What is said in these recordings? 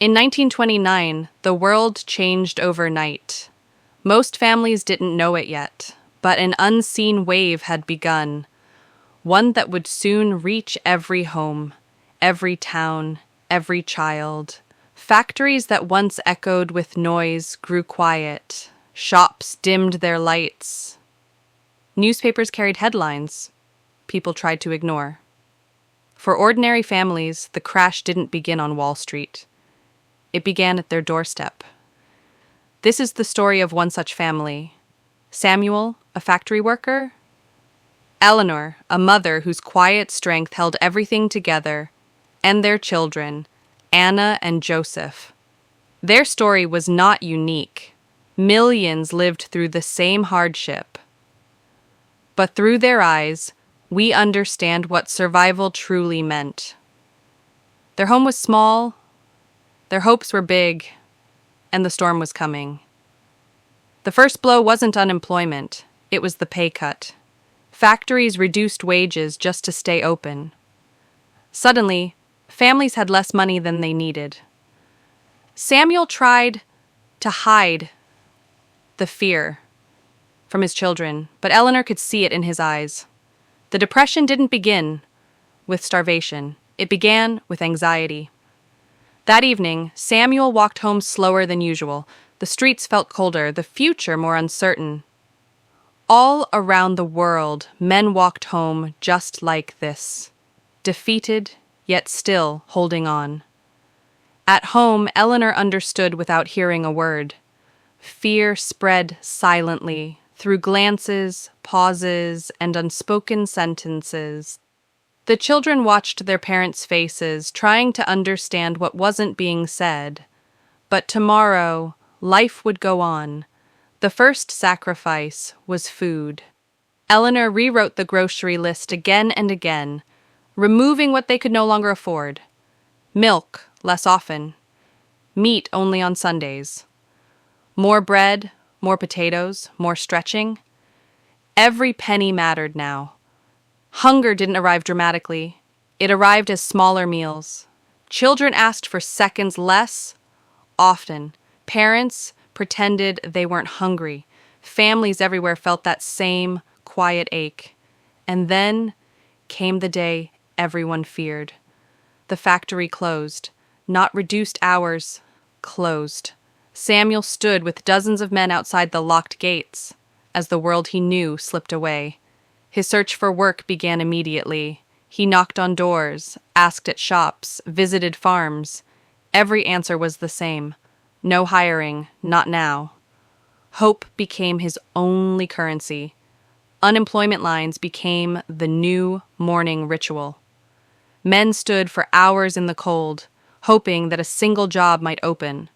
In 1929, the world changed overnight. Most families didn't know it yet, but an unseen wave had begun, one that would soon reach every home, every town, every child. Factories that once echoed with noise grew quiet. Shops dimmed their lights. Newspapers carried headlines people tried to ignore. For ordinary families, the crash didn't begin on Wall Street. It began at their doorstep. This is the story of one such family. Samuel, a factory worker. Eleanor, a mother whose quiet strength held everything together. And their children, Anna and Joseph. Their story was not unique. Millions lived through the same hardship. But through their eyes, we understand what survival truly meant. Their home was small, their hopes were big, and the storm was coming. The first blow wasn't unemployment, it was the pay cut. Factories reduced wages just to stay open. Suddenly, families had less money than they needed. Samuel tried to hide the fear from his children, but Eleanor could see it in his eyes. The depression didn't begin with starvation. It began with anxiety. That evening, Samuel walked home slower than usual. The streets felt colder, the future more uncertain. All around the world, men walked home just like this, defeated, yet still holding on. At home, Eleanor understood without hearing a word. Fear spread silently, through glances, pauses, and unspoken sentences. The children watched their parents' faces, trying to understand what wasn't being said. But tomorrow, life would go on. The first sacrifice was food. Eleanor rewrote the grocery list again and again, removing what they could no longer afford. Milk, less often. Meat only on Sundays. More bread, more potatoes, more stretching. Every penny mattered now. Hunger didn't arrive dramatically. It arrived as smaller meals. Children asked for seconds less, often. Parents pretended they weren't hungry. Families everywhere felt that same quiet ache. And then came the day everyone feared. The factory closed. Not reduced hours, closed. Samuel stood with dozens of men outside the locked gates as the world he knew slipped away. His search for work began immediately. He knocked on doors, asked at shops, visited farms. Every answer was the same. No hiring, not now. Hope became his only currency. Unemployment lines became the new morning ritual. Men stood for hours in the cold, hoping that a single job might open.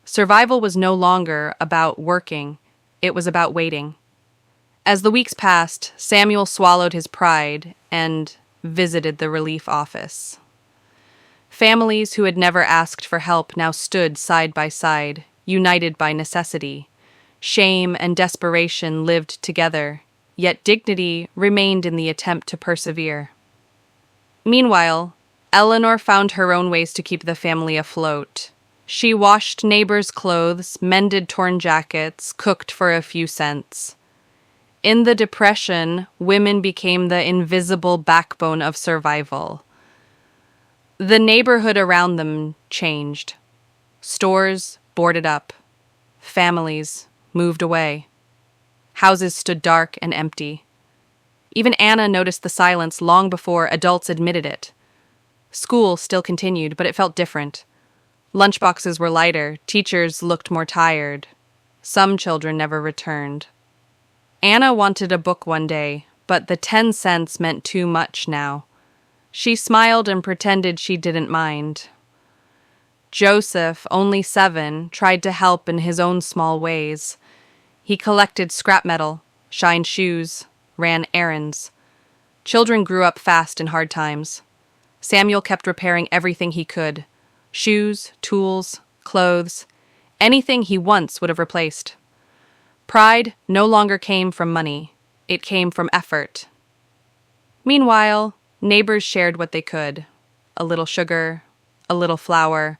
Survival was no longer about working, it was about waiting. As the weeks passed, Samuel swallowed his pride and visited the relief office. Families who had never asked for help now stood side by side, united by necessity. Shame and desperation lived together, yet dignity remained in the attempt to persevere. Meanwhile, Eleanor found her own ways to keep the family afloat. She washed neighbors' clothes, mended torn jackets, cooked for a few cents. In the Depression, women became the invisible backbone of survival. The neighborhood around them changed. Stores boarded up. Families moved away. Houses stood dark and empty. Even Anna noticed the silence long before adults admitted it. School still continued, but it felt different. Lunchboxes were lighter, teachers looked more tired. Some children never returned. Anna wanted a book one day, but the 10 cents meant too much now. She smiled and pretended she didn't mind. Joseph, only 7, tried to help in his own small ways. He collected scrap metal, shined shoes, ran errands. Children grew up fast in hard times. Samuel kept repairing everything he could. Shoes, tools, clothes, anything he once would have replaced. Pride no longer came from money. It came from effort. Meanwhile, neighbors shared what they could. A little sugar, a little flour,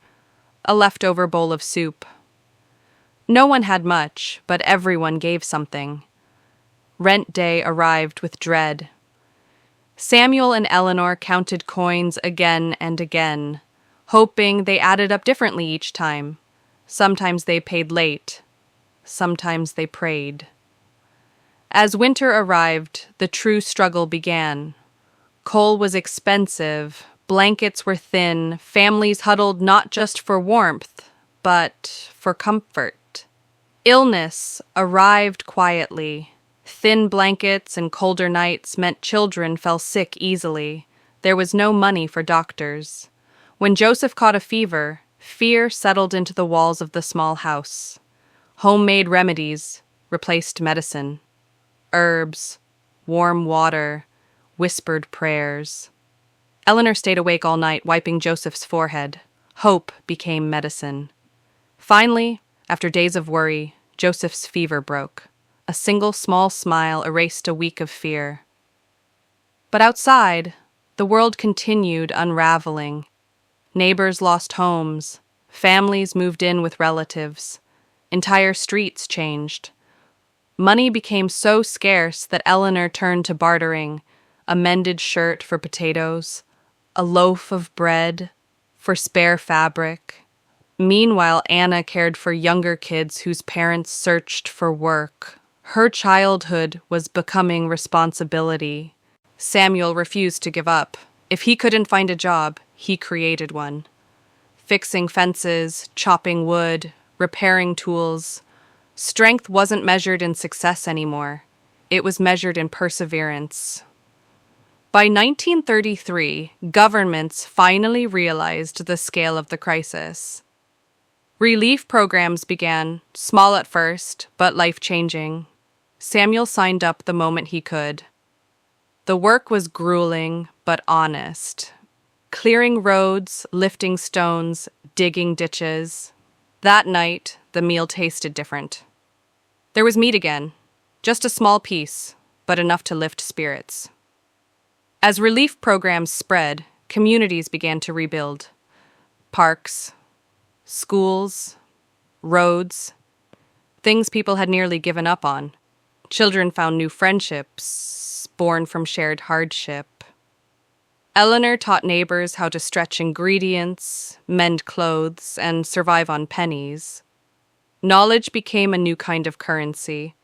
a leftover bowl of soup. No one had much, but everyone gave something. Rent day arrived with dread. Samuel and Eleanor counted coins again and again, hoping they added up differently each time. Sometimes they paid late. Sometimes they prayed. As winter arrived, the true struggle began. Coal was expensive, blankets were thin, families huddled not just for warmth, but for comfort. Illness arrived quietly. Thin blankets and colder nights meant children fell sick easily. There was no money for doctors. When Joseph caught a fever, fear settled into the walls of the small house. Homemade remedies replaced medicine. Herbs, warm water, whispered prayers. Eleanor stayed awake all night, wiping Joseph's forehead. Hope became medicine. Finally, after days of worry, Joseph's fever broke. A single small smile erased a week of fear. But outside, the world continued unraveling. Neighbors lost homes. Families moved in with relatives. Entire streets changed. Money became so scarce that Eleanor turned to bartering, a mended shirt for potatoes, a loaf of bread for spare fabric. Meanwhile, Anna cared for younger kids whose parents searched for work. Her childhood was becoming responsibility. Samuel refused to give up. If he couldn't find a job, he created one. Fixing fences, chopping wood, repairing tools. Strength wasn't measured in success anymore. It was measured in perseverance. By 1933, governments finally realized the scale of the crisis. Relief programs began, small at first, but life-changing. Samuel signed up the moment he could. The work was grueling, but honest. Clearing roads, lifting stones, digging ditches. That night, the meal tasted different. There was meat again, just a small piece, but enough to lift spirits. As relief programs spread, communities began to rebuild. Parks, schools, roads, things people had nearly given up on. Children found new friendships, born from shared hardship. Eleanor taught neighbors how to stretch ingredients, mend clothes, and survive on pennies. Knowledge became a new kind of currency.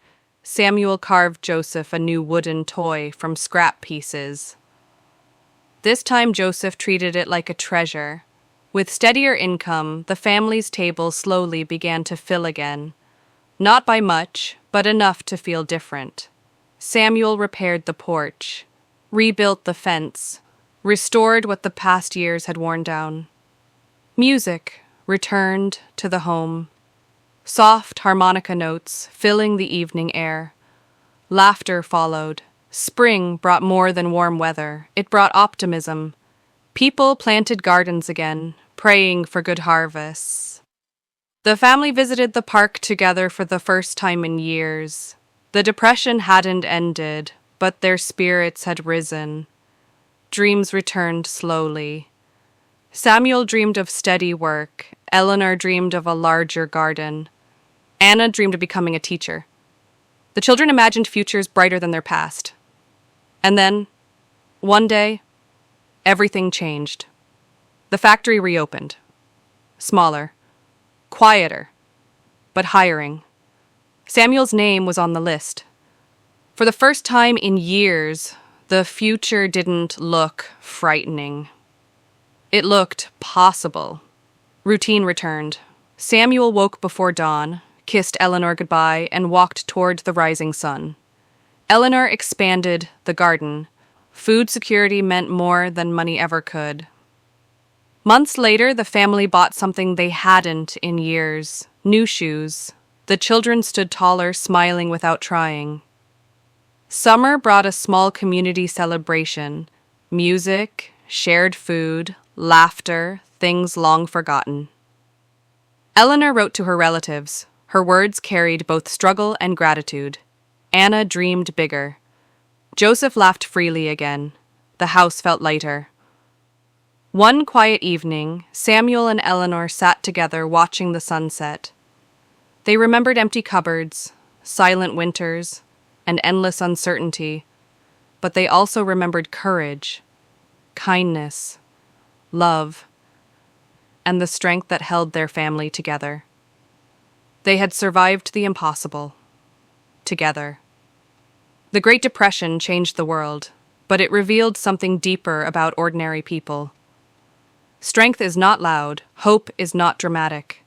Samuel carved Joseph a new wooden toy from scrap pieces. This time Joseph treated it like a treasure. With steadier income, the family's table slowly began to fill again. Not by much, but enough to feel different. Samuel repaired the porch, rebuilt the fence, restored what the past years had worn down. Music returned to the home. Soft harmonica notes filling the evening air. Laughter followed. Spring brought more than warm weather. It brought optimism. People planted gardens again, praying for good harvests. The family visited the park together for the first time in years. The depression hadn't ended, but their spirits had risen. Dreams returned slowly. Samuel dreamed of steady work. Eleanor dreamed of a larger garden. Anna dreamed of becoming a teacher. The children imagined futures brighter than their past. And then, one day, everything changed. The factory reopened. Smaller, quieter, but hiring. Samuel's name was on the list. For the first time in years, the future didn't look frightening. It looked possible. Routine returned. Samuel woke before dawn, kissed Eleanor goodbye, and walked toward the rising sun. Eleanor expanded the garden. Food security meant more than money ever could. Months later, the family bought something they hadn't in years: new shoes. The children stood taller, smiling without trying. Summer brought a small community celebration: music, shared food, laughter, things long forgotten. Eleanor wrote to her relatives. Her words carried both struggle and gratitude. Anna dreamed bigger. Joseph laughed freely again. The house felt lighter. One quiet evening, Samuel and Eleanor sat together watching the sunset. They remembered empty cupboards, silent winters, and endless uncertainty, but they also remembered courage, kindness, love, and the strength that held their family together. They had survived the impossible, together. The Great Depression changed the world, but it revealed something deeper about ordinary people. Strength is not loud, hope is not dramatic,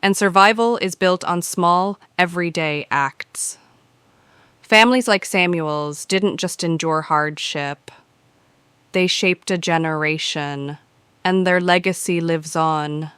and survival is built on small, everyday acts. Families like Samuel's didn't just endure hardship. They shaped a generation, and their legacy lives on.